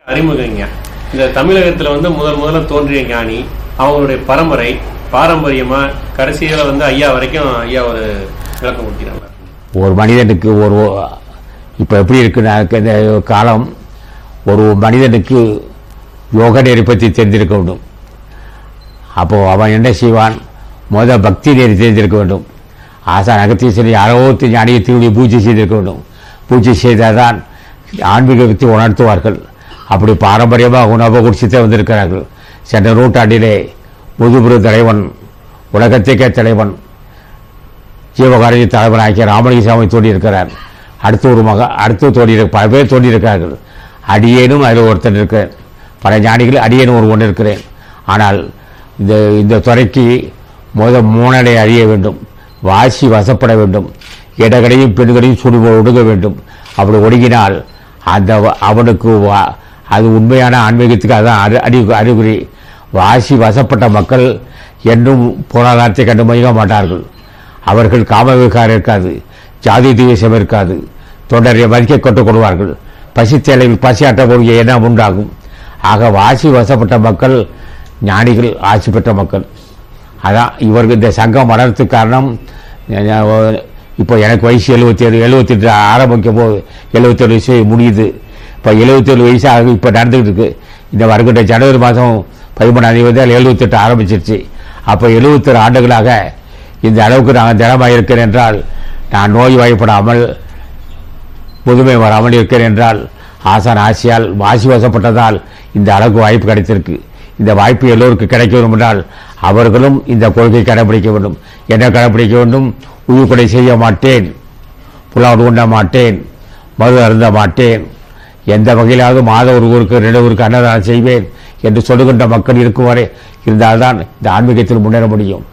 அறிமுகங்க. இந்த தமிழகத்துல முதல்ல தோன்றிய ஞானி, அவங்களுடைய பரம்பரை பாரம்பரியமா கடைசியில ஐயா வரைக்கும் ஐயா ஒரு விளக்கம் கொடுக்கிறாங்க. ஒரு மனிதனுக்கு இப்போ எப்படி இருக்குன்னா இந்த காலம், ஒரு மனிதனுக்கு யோக நெறி பற்றி தெரிந்திருக்க வேண்டும். அப்போது அவன் என்ன செய்வான்? பக்தி நெறி தெரிந்திருக்க வேண்டும். ஆசான் அகத்தீஸ்வரி அறுபத்தி ஞானியத்தினுடைய பூஜை செய்திருக்க வேண்டும். பூஜை செய்தால் தான் ஆன்மீகத்தை உணர்த்துவார்கள். அப்படி பாரம்பரியமாக உணவு குடிச்சுத்தே வந்திருக்கிறார்கள். சென்ற நூற்றாண்டிலே முதுபுரு தலைவன், உலகத்தைக்கே தலைவன், ஜீவகாரிய தலைவன் ஆகிய ராமலிங்க சாமி தோன்றியிருக்கிறார். அடுத்து பல பேர் தோன்றியிருக்கிறார்கள். அடியேனும் அதில் ஒருத்தர் இருக்கிறேன். பல ஞானிகள் அடியேனும் ஒன்று இருக்கிறேன். ஆனால் இந்த துறைக்கு மூணடை அறிய வேண்டும். வாசி வசப்பட வேண்டும். இடங்களையும் பெண்களையும் சுடுபோ ஒடுங்க வேண்டும். அப்படி ஒடுங்கினால் அவனுக்கு அது உண்மையான ஆன்மீகத்துக்கு அதுதான் அறிகுறி. வாசி வசப்பட்ட மக்கள் என்றும் பொருளாதாரத்தை கண்டு மயங்க மாட்டார்கள். அவர்கள் காமவிகாரம் இருக்காது, ஜாதி திவேசம் இருக்காது, தொண்டரை மதிக்க கற்றுக் கொள்வார்கள். பசியாற்றக்கூடிய எண்ணம் உண்டாகும். ஆக வாசி வசப்பட்ட மக்கள் ஞானிகள், ஆட்சி பெற்ற மக்கள். அதான் இவர்கள் இந்த சங்கம் வளர்றதுக்கு காரணம். இப்போ எனக்கு வயசு 78 ஆரம்பிக்கும் போது 77 வயசு முடியுது. இப்போ 77 வயசாக இப்போ நடந்துகிட்டு இருக்கு. இந்த வருகின்ற ஜனவரி மாதம் 13ஆம் தேதி 78 ஆரம்பிச்சிருச்சு. அப்போ 71 ஆண்டுகளாக இந்த அளவுக்கு நான் தினமாக இருக்கிறேன் என்றால், நான் நோய் வாய்ப்படாமல் முதுமை வராமல் இருக்கிறேன் என்றால், ஆசான் ஆசியால் வாசி வசப்பட்டதால் இந்த அளவுக்கு வாய்ப்பு கிடைத்திருக்கு. இந்த வாய்ப்பு எல்லோருக்கும் கிடைக்க வேண்டும் என்றால் அவர்களும் இந்த கொள்கை கடைபிடிக்க வேண்டும். என்ன கடைபிடிக்க வேண்டும்? உயிர்கொலை செய்ய மாட்டேன், புலாவது உண்ண மாட்டேன், மது அருந்த மாட்டேன், எந்த வகையிலாவது மாத ஒரு ஊருக்கு 2 ஊருக்கு அன்னதானம் செய்வேன் என்று சொல்லுகின்ற மக்கள் இருக்கும் வரை இருந்தால்தான் இந்த ஆன்மீகத்தில் முன்னேற முடியும்.